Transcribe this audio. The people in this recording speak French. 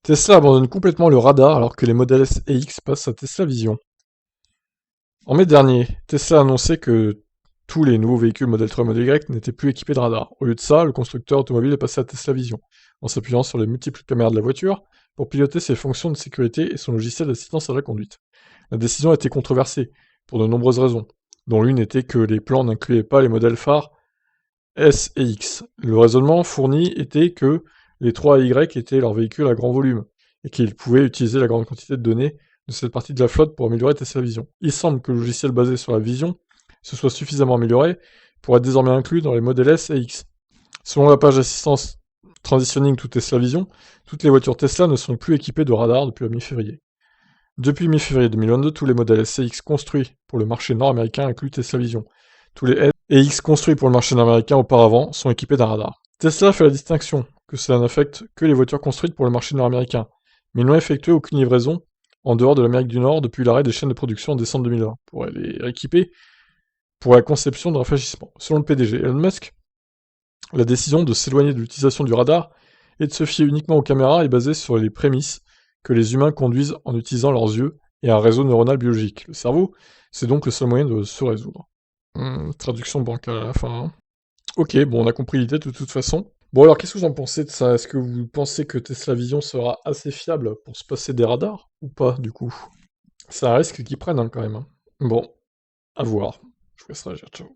Tesla abandonne complètement le radar alors que les modèles S et X passent à Tesla Vision. En mai dernier, Tesla a annoncé que tous les nouveaux véhicules Model 3 et Model Y n'étaient plus équipés de radar. Au lieu de ça, le constructeur automobile est passé à Tesla Vision, en s'appuyant sur les multiples caméras de la voiture pour piloter ses fonctions de sécurité et son logiciel d'assistance à la conduite. La décision a été controversée, pour de nombreuses raisons, dont l'une était que les plans n'incluaient pas les modèles phares S et X. Le raisonnement fourni était que les 3 et Y étaient leurs véhicules à grand volume, et qu'ils pouvaient utiliser la grande quantité de données de cette partie de la flotte pour améliorer Tesla Vision. Il semble que le logiciel basé sur la vision se soit suffisamment amélioré pour être désormais inclus dans les modèles S et X. Selon la page d'assistance Transitioning to Tesla Vision, toutes les voitures Tesla ne sont plus équipées de radar depuis la mi-février. Depuis mi-février 2022, tous les modèles S et X construits pour le marché nord-américain incluent Tesla Vision. Tous les S et X construits pour le marché nord-américain auparavant sont équipés d'un radar. Tesla fait la distinction que cela n'affecte que les voitures construites pour le marché nord-américain, mais ils n'ont effectué aucune livraison en dehors de l'Amérique du Nord depuis l'arrêt des chaînes de production en décembre 2020 pour les rééquiper pour la conception de rafraîchissement. Selon le PDG Elon Musk, la décision de s'éloigner de l'utilisation du radar et de se fier uniquement aux caméras est basée sur les prémices que les humains conduisent en utilisant leurs yeux et un réseau neuronal biologique. Le cerveau, c'est donc le seul moyen de se résoudre. Traduction bancale à la fin. Hein. Ok, bon, on a compris l'idée de toute façon. Bon alors, qu'est-ce que vous en pensez de ça? Est-ce que vous pensez que Tesla Vision sera assez fiable pour se passer des radars? Ou pas, du coup? Ça risque qu'ils prennent, hein, quand même. Hein. Bon, à voir. Je vous laisse réagir, ciao.